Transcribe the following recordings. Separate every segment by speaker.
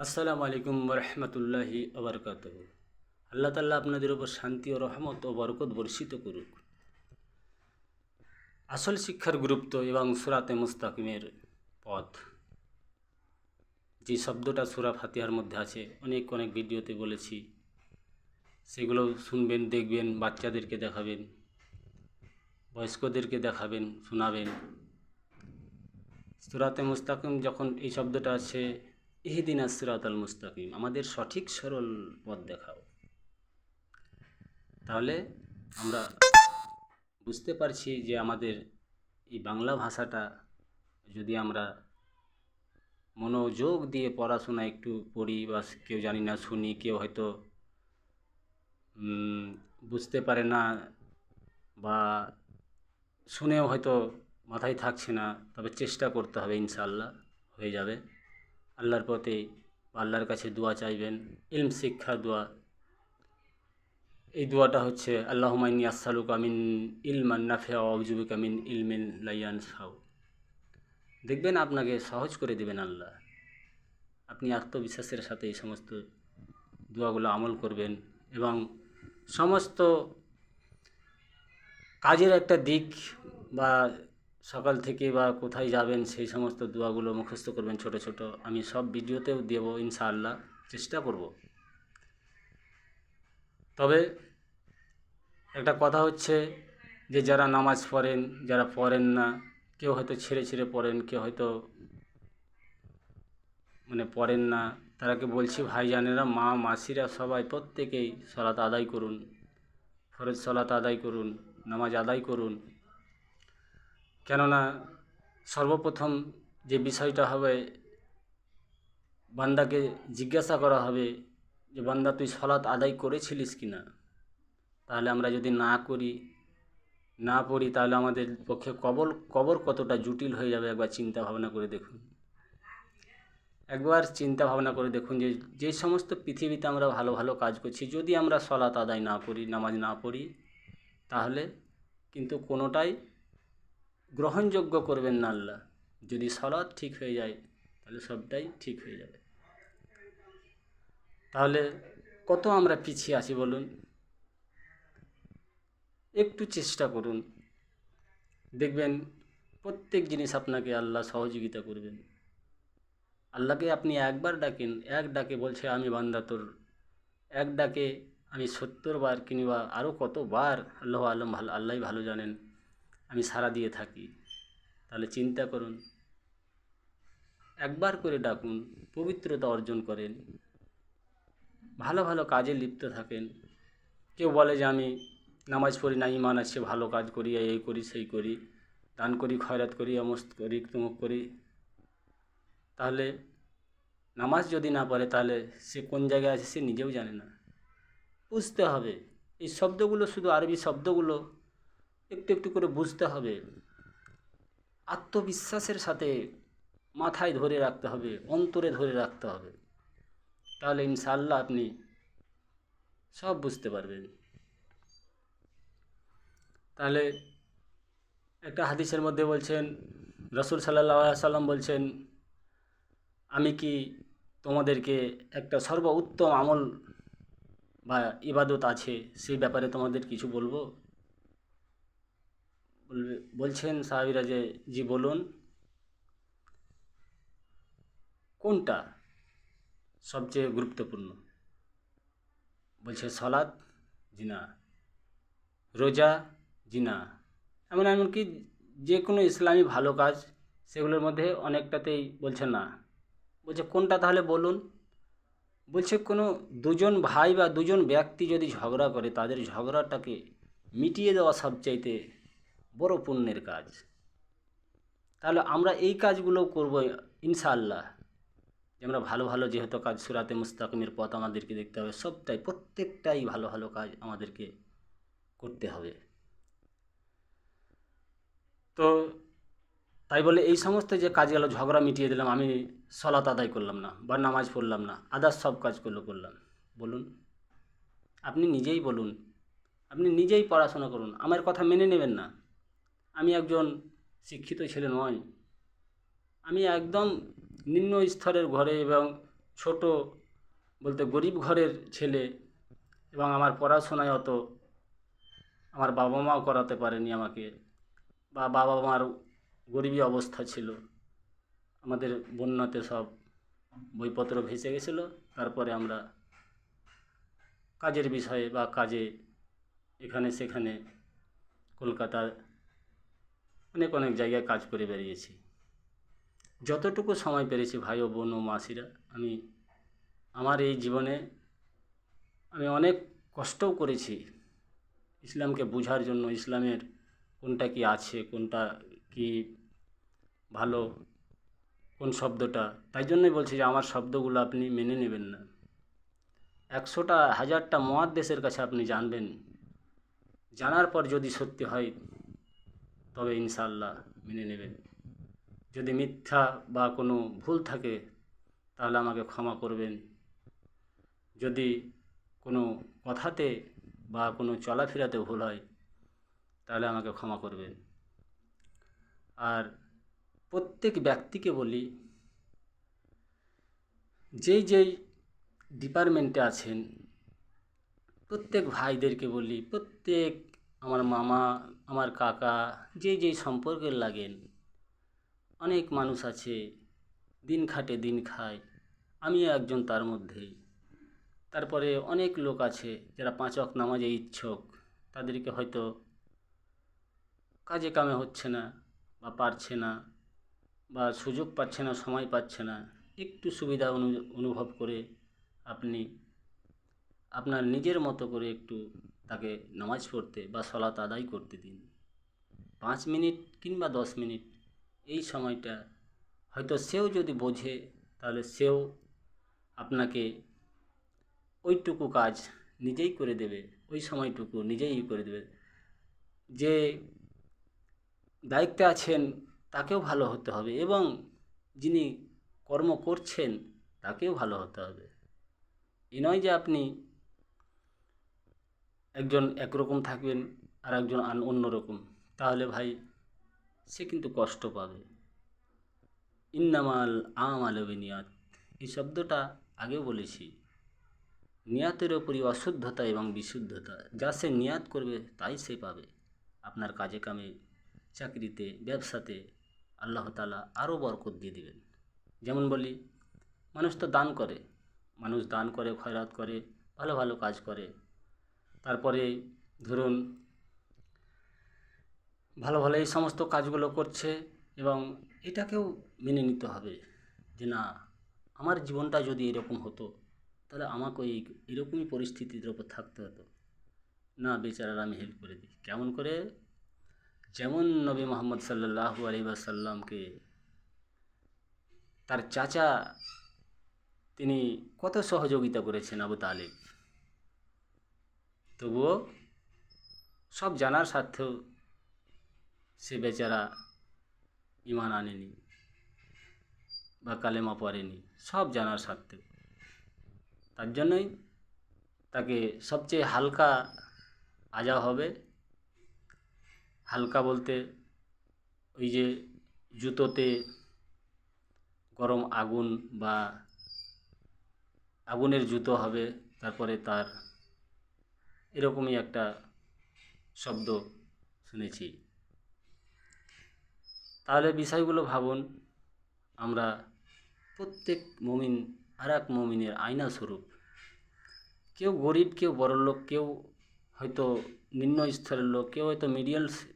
Speaker 1: আসসালামু আলাইকুম রহমতুল্লাহি আবরকাতুহ। আল্লাহ তাল্লাহ আপনাদের উপর শান্তি ও রহমত ও বরকত বর্ষিত করুক। আসল শিক্ষার গুরুত্ব এবং সূরাতে মুস্তাকিমের পথ, যে শব্দটা সূরা ফাতিহার মধ্যে আছে, অনেক অনেক ভিডিওতে বলেছি, সেগুলো শুনবেন, দেখবেন, বাচ্চাদেরকে দেখাবেন, বয়স্কদেরকে দেখাবেন, শোনাবেন। সূরাতে মুস্তাকিম যখন এই শব্দটা আছে, ইহদিনাস সিরাতাল মুস্তাকিম, আমাদের সঠিক সরল পথ দেখাও, তাহলে আমরা বুঝতে পারছি যে আমাদের এই বাংলা ভাষাটা যদি আমরা মনোযোগ দিয়ে পড়াশোনা একটু পড়ি, বা কেউ জানি না শুনি, কেউ হয়তো বুঝতে পারে না, বা শুনেও হয়তো মাথায় থাকছে না, তবে চেষ্টা করতে হবে, ইনশাআল্লাহ হয়ে যাবে। আল্লাহর পথে আল্লাহর কাছে দোয়া চাইবেন, ইলম শিক্ষা দোয়া। এই দোয়াটা হচ্ছে আল্লাহুম্মা ইন্নী আসআলুকা মিন ইলমান নাফিআ ওয়া আউযু বিকা মিন ইলমিন লা ইয়ানফাউ। দেখবেন আপনাকে সহজ করে দেবেন আল্লাহ। আপনি আত্মবিশ্বাসের সাথে এই সমস্ত দোয়াগুলো আমল করবেন, এবং সমস্ত কাজের একটা দিক, বা সকাল থেকে বা কোথায় যাবেন সেই সমস্ত দোয়াগুলো মুখস্থ করবেন ছোট ছোট। আমি সব ভিডিওতেও দেব ইনশাআল্লাহ, চেষ্টা করব। তবে একটা কথা হচ্ছে যে যারা নামাজ পড়েন, যারা পড়েন না, কেউ হয়তো ছেড়ে ছেড়ে পড়েন, কেউ হয়তো পড়েন না, তারাকে বলছি, ভাইজানেরা, মা মাসিরা, সবাই প্রত্যেকেই সালাত আদায় করুন, ফরজ সালাত আদায় করুন, নামাজ আদায় করুন। কেননা সর্বপ্রথম যে বিষয়টা হবে, বান্দাকে জিজ্ঞাসা করা হবে যে বান্দা, তুই সালাত আদায় করেছিলিস কি না? তাহলে আমরা যদি না পড়ি, তাহলে আমাদের পক্ষে কবর কতটা জটিল হয়ে যাবে, একবার চিন্তা ভাবনা করে দেখুন। একবার চিন্তা ভাবনা করে দেখুন যে যে সমস্ত পৃথিবীতে আমরা ভালো ভালো কাজ করছি, যদি আমরা সালাত আদায় না করি, নামাজ না পড়ি, তাহলে কিন্তু কোনোটাই গ্রহণযোগ্য করবেন না আল্লাহ। যদি সালাত ঠিক হয়ে যায়, তাহলে সবটাই ঠিক হয়ে যাবে। তাহলে কত আমরা পিছিয়ে আছি বলুন। একটু চেষ্টা করুন, দেখবেন প্রত্যেক জিনিস আপনাকে আল্লাহ সহযোগিতা করবেন। আল্লাহকে আপনি একবার ডাকেন, এক ডাকে বলছে, আমি বান্দা তোর, এক ডাকে আমি 70 বার কিংবা আরও কতবার, আল্লাহ আলম, আল্লাহই ভালো জানেন, আমি সাড়া দিয়ে থাকি। তাহলে চিন্তা করুন, একবার করে ডাকুন, পবিত্রতা অর্জন করেন, ভালো ভালো কাজে লিপ্ত থাকেন। কেউ বলে যে আমি নামাজ পড়ি না, ইমান আছে, ভালো কাজ করি, এই করি সেই করি, দান করি, খয়রাত করি, অমস্ত করি, তমুক করি। তাহলে নামাজ যদি না পড়ে, তাহলে সে কোন জায়গায় আছে সে নিজেও জানে না। বুঝতে হবে, এই শব্দগুলো, শুধু আরবি শব্দগুলো একটু একটু করে বুঝতে হবে, আত্মবিশ্বাসের সাথে মাথায় ধরে রাখতে হবে, অন্তরে ধরে রাখতে হবে। তাহলে ইনশাআল্লাহ আপনি সব বুঝতে পারবেন। তাহলে একটা হাদিসের মধ্যে বলছেন, রাসূল সাল্লাল্লাহু আলাইহি সাল্লাম বলছেন, আমি কি তোমাদেরকে একটা সর্বোত্তম আমল বা ইবাদত আছে, সেই ব্যাপারে তোমাদের কিছু বলবো? বলছেন সাহাবীরা যে, জি বলুন। কোনটা সবচেয়ে গুরুত্বপূর্ণ? বলছে সালাত, জি না। রোজা, জি না। এমনকি যে কোনো ইসলামী ভালো কাজ, সেগুলোর মধ্যে অনেকটাতেই বলছে না। বলছে কোনটা তাহলে বলুন? বলছে কোনো দুজন ভাই বা দুজন ব্যক্তি যদি ঝগড়া করে, তাদের ঝগড়াটাকে মিটিয়ে দেওয়া সবচাইতে বড় পুণ্যের কাজ। তাহলে আমরা এই কাজগুলো করব ইনশাআল্লাহ, যে আমরা ভালো ভালো যেহেতু কাজ, সূরাতে মুস্তাকিমের পথ আমাদেরকে দেখতে হবে, সবটাই প্রত্যেকটাই ভালো ভালো কাজ আমাদেরকে করতে হবে। তো তাই বলে এই সমস্ত যে কাজগুলো, ঝগড়া মিটিয়ে দিলাম, আমি সালাত আদায় করলাম না বা নামাজ পড়লাম না, আদার্স সব কাজগুলো করলাম, বলুন? আপনি নিজেই বলুন, আপনি নিজেই পড়াশোনা করুন, আমার কথা মেনে নেবেন না। আমি একজন শিক্ষিত ছেলে নয়, আমি একদম নিম্ন স্তরের ঘরে এবং ছোট বলতে গরিব ঘরের ছেলে, এবং আমার পড়াশোনায় অত আমার বাবা মাও করাতে পারেনি আমাকে, বা বাবা মার গরিবী অবস্থা ছিল, আমাদের বন্যাতে সব বইপত্র ভেসে গেছিলো। তারপরে আমরা কাজের বিষয়ে বা কাজে এখানে সেখানে কলকাতার অনেক অনেক জায়গায় কাজ করে বেরিয়েছি। যতটুকু সময় পেরেছি ভাই ও বোন ও মাসিরা, আমি আমার এই জীবনে আমি অনেক কষ্টও করেছি ইসলামকে বোঝার জন্য, ইসলামের কোনটা কি আছে, কোনটা কি ভালো, কোন শব্দটা। তাই জন্যই বলছি যে আমার শব্দগুলো আপনি মেনে নেবেন না। 100টা 1000টা মহাদ্দেশের কাছে আপনি জানবেন, জানার পর যদি সত্যি হয় তবে ইনশাআল্লাহ মেনে নেবেন। যদি মিথ্যা বা কোনো ভুল থাকে তাহলে আমাকে ক্ষমা করবেন। যদি কোনো কথাতে বা কোনো চলাফেরাতে ভুল হয় তাহলে আমাকে ক্ষমা করবেন। আর প্রত্যেক ব্যক্তিকে বলি, যেই যেই ডিপার্টমেন্টে আছেন, প্রত্যেক ভাইদেরকে বলি, প্রত্যেক আমার মামা, আমার কাকা, যেই যেই সম্পর্কের লাগেন, অনেক মানুষ আছে দিন খাটে দিন খায়, আমিও একজন তার মধ্যেই। তারপরে অনেক লোক আছে যারা 5 ওয়াক্ত নামাজে ইচ্ছুক, তাদেরকে হয়তো কাজে কামে হচ্ছে না বা পারছে না, বা সুযোগ পাচ্ছে না, সময় পাচ্ছে না। একটু সুবিধা অনুভব করে আপনি আপনার নিজের মতো করে একটু তাকে নামাজ পড়তে বা সলাত আদায় করতে দিন। 5 মিনিট কিংবা 10 মিনিট এই সময়টা হয়তো সেও যদি বোঝে তাহলে সেও আপনাকে ওইটুকু কাজ নিজেই করে দেবে, ওই সময়টুকু নিজেই করে দেবে। যে দায়িত্বে আছেন তাকেও ভালো হতে হবে, এবং যিনি কর্ম করছেন তাকেও ভালো হতে হবে। এ নয় যে আপনি একজন একরকম থাকবেন আর একজন অন্যরকম, তাহলে ভাই সে কিন্তু কষ্ট পাবে। ইন্নামাল আমালু বিনিয়াত, এই শব্দটা আগেও বলেছি। নিয়াতের ওপরই অশুদ্ধতা এবং বিশুদ্ধতা, যা সে নিয়াত করবে তাই সে পাবে। আপনার কাজে কামে, চাকরিতে, ব্যবসাতে আল্লাহ তাআলা আরও বরকত দিয়ে দেবেন। যেমন বলি, মানুষ তো দান করে, মানুষ দান করে, খয়রাত করে, ভালো ভালো কাজ করে। তারপরে ধরুন ভালো ভালো এই সমস্ত কাজগুলো করছে, এবং এটাকেও মেনে নিতে হবে যে না, আমার জীবনটা যদি এরকম হতো তাহলে আমাকে এরকমই পরিস্থিতির ওপর থাকতে হতো না, বেচারার আমি হেল্প করে দিই। কেমন করে? যেমন নবী মোহাম্মদ সাল্লাল্লাহু আলাইহি ওয়াসাল্লামকে তার চাচা তিনি কত সহযোগিতা করেছেন আবু তালেব, তবুও সব জানার স্বার্থেও সে বেচারা ঈমান আনেনি বা কালেমা পড়েনি, সব জানার স্বার্থেও। তার জন্যই তাকে সবচেয়ে হালকা আজা হবে। হালকা বলতে ওই যে জুতোতে গরম আগুন বা আগুনের জুতো হবে, তারপরে তার এরকমই একটা শব্দ শুনেছি। তাহলে বিষয়গুলো ভাবুন, আমরা প্রত্যেক মুমিন আর এক মুমিনের আয়না স্বরূপ। কেউ গরিব, কেউ বড়লোক, কেউ হয়তো নিম্ন স্তরের লোক, কেউ হয়তো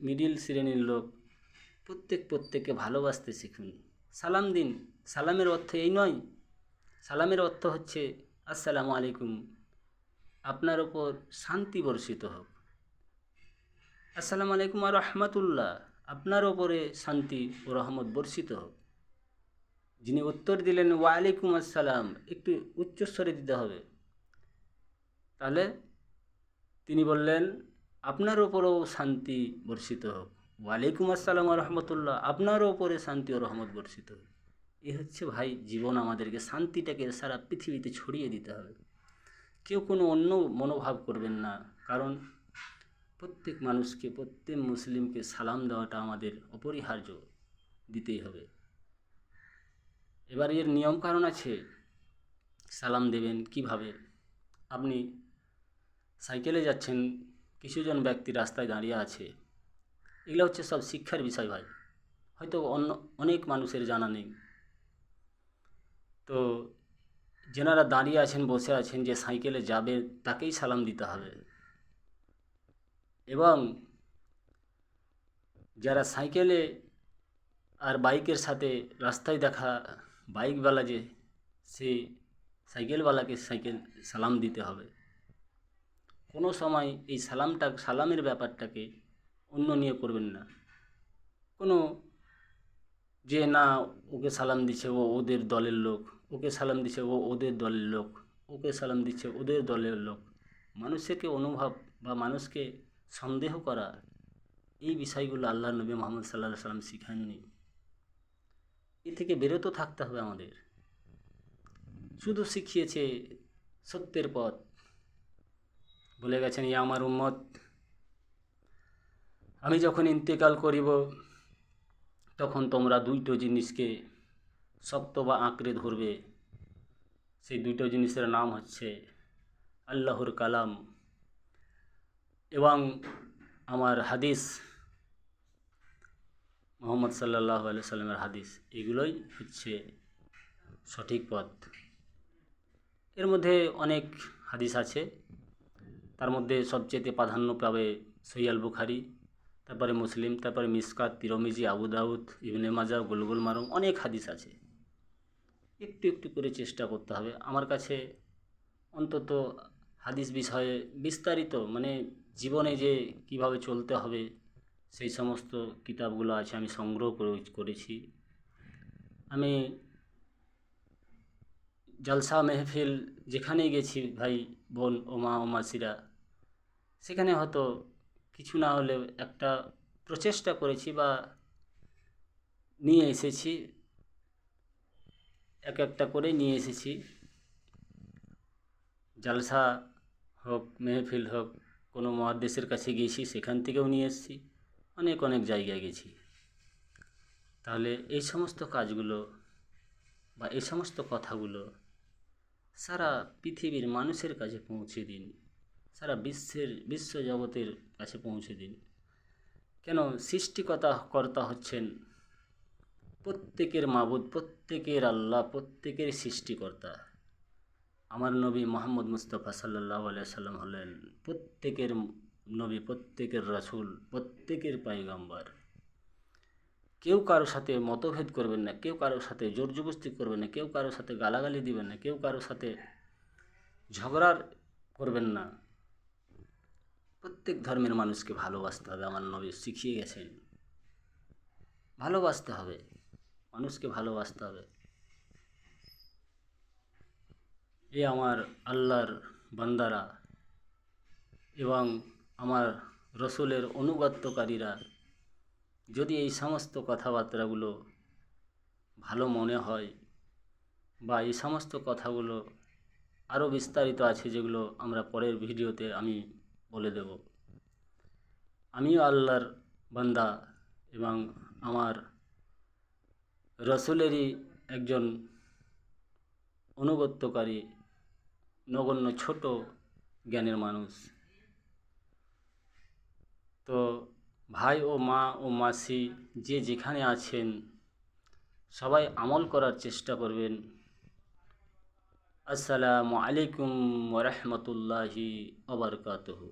Speaker 1: মিডিল শ্রেণীর লোক। প্রত্যেককে ভালোবাসতে শিখুন, সালাম দিন। সালামের অর্থ এই নয়, সালামের অর্থ হচ্ছে আসসালামু আলাইকুম, আপনার ওপর শান্তি বর্ষিত হোক। আসসালামু আলাইকুম আর রহমাতুল্লাহ, আপনার ওপরে শান্তি ও রহমত বর্ষিত হোক। যিনি উত্তর দিলেন ওয়ালাইকুম আসসালাম, একটু উচ্চস্বরে দিতে হবে। তাহলে তিনি বললেন আপনার ওপরেও শান্তি বর্ষিত হোক। ওয়ালাইকুম আসসালাম রহমতুল্লাহ, আপনারও ওপরে শান্তি ও রহমত বর্ষিত হোক। এ হচ্ছে ভাই জীবন। আমাদেরকে শান্তিটাকে সারা পৃথিবীতে ছড়িয়ে দিতে হবে। কেউ কোনো অন্য মনোভাব করবেন না, কারণ প্রত্যেক মানুষকে, প্রত্যেক মুসলিমকে সালাম দেওয়াটা আমাদের অপরিহার্য, দিতেই হবে। এবার এর নিয়ম কারণ আছে। সালাম দেবেন কিভাবে। আপনি সাইকেলে যাচ্ছেন, কিছুজন ব্যক্তি রাস্তায় দাঁড়িয়ে আছে, এগুলো হচ্ছে সব শিক্ষার বিষয় ভাই। হয়তো অনেক মানুষের জানা নেই। তো যেনারা দাঁড়িয়ে আছেন, বসে আছেন, যে সাইকেলে যাবে তাকেই সালাম দিতে হবে। এবং যারা সাইকেলে আর বাইকের সাথে রাস্তায় দেখা বাইকওয়ালা, যে সে সাইকেলওয়ালাকে সালাম দিতে হবে। কোনো সময় এই সালামের ব্যাপারটাকে অন্য নিয়ে করবেন না। কোনো যে না ওকে সালাম দিচ্ছে ও ওদের দলের লোক, ওকে সালাম দিচ্ছে ও ওদের দলের লোক, ওকে সালাম দিচ্ছে ওদের দলের লোক, মানুষকে অনুভব বা মানুষকে সন্দেহ করা, এই বিষয়গুলো আল্লাহ নবী মুহাম্মদ সাল্লাল্লাহু আলাইহি সাল্লাম শিখাননি। এ থেকে বিরত থাকতে হবে আমাদের। শুধু শিখিয়েছে সত্যের পথ, বলে গেছেন ইয়া আমার উম্মত, আমি যখন ইন্তেকাল করিব তখন তোমরা দুইটো জিনিসকে শক্ত বা আঁকড়ে ধরবে। সেই দুইটো জিনিসের নাম হচ্ছে আল্লাহর কালাম এবং আমার হাদিস, মুহাম্মদ সাল্লাল্লাহু আলাইহি সাল্লামের হাদিস। এগুলোই হচ্ছে সঠিক পথ। এর মধ্যে অনেক হাদিস আছে, তার মধ্যে সবচেয়ে প্রাধান্য পাবে সহিহ আল বুখারী, তারপরে মুসলিম, তারপরে মিসকাত, তিরমিজি, আবু দাউদ, ইবনে মাজাহ, বুলুগুল মারাম, অনেক হাদিস আছে। একটু একটু করে চেষ্টা করতে হবে। আমার কাছে অন্তত হাদিস বিষয়ে বিস্তারিত, মানে জীবনে যে কিভাবে চলতে হবে সেই সমস্ত কিতাবগুলো আছে, আমি সংগ্রহ করেছি। আমি জলসা মেহফিল যেখানেই গেছি ভাই, বোন ও মা ও মাসিরা, সেখানে হয়তো কিছু না হলেও একটা প্রচেষ্টা করেছি বা নিয়ে এসেছি, একটা করে নিয়ে এসেছি। জালসা হোক, মেহফিল হোক, কোনো মুহাদ্দিসের কাছে গিয়েছি, সেখান থেকেও নিয়ে এসেছি, অনেক অনেক জায়গায় গেছি। তাহলে এই সমস্ত কাজগুলো বা এই সমস্ত কথাগুলো সারা পৃথিবীর মানুষের কাছে পৌঁছে দিন, সারা বিশ্ব জগতের কাছে পৌঁছে দিন। কেন, কর্তা হচ্ছেন প্রত্যেকের মাবুদ, প্রত্যেকের আল্লাহ, প্রত্যেকের সৃষ্টিকর্তা। আমার নবী মুহাম্মদ মুস্তাফা সাল্লাল্লাহু আলাইহি সাল্লাম হলেন প্রত্যেকের নবী, প্রত্যেকের রাসূল, প্রত্যেকের পয়গম্বর। কেউ কারোর সাথে মতভেদ করবেন না, কেউ কারোর সাথে জোর জবরদস্তি করবেন না, কেউ কারোর সাথে গালাগালি দিবেন না, কেউ কারোর সাথে ঝগড়া করবেন না। প্রত্যেক ধর্মের মানুষকে ভালোবাসতে হবে, আমার নবী শিখিয়ে গেছেন। ভালোবাসতে হবে, মানুষকে ভালোবাসতে হবে। এ আমার আল্লাহর বান্দারা এবং আমার রসুলের অনুগত্যকারীরা যদি এই সমস্ত কথাবার্তাগুলো ভালো মনে হয়, বা এই সমস্ত কথাগুলো আরও বিস্তারিত আছে যেগুলো আমরা পরের ভিডিওতে আমি বলে দেব। আমিও আল্লাহর বান্দা এবং আমার রসুলেরই একজন অনুগত্যকারী, নগণ্য ছোট জ্ঞানের মানুষ। তো ভাই ও মা ও মাসি যে যেখানে আছেন, সবাই আমল করার চেষ্টা করবেন। আসসালামু আলাইকুম ওয়া রাহমাতুল্লাহি ওয়া বারাকাতুহু।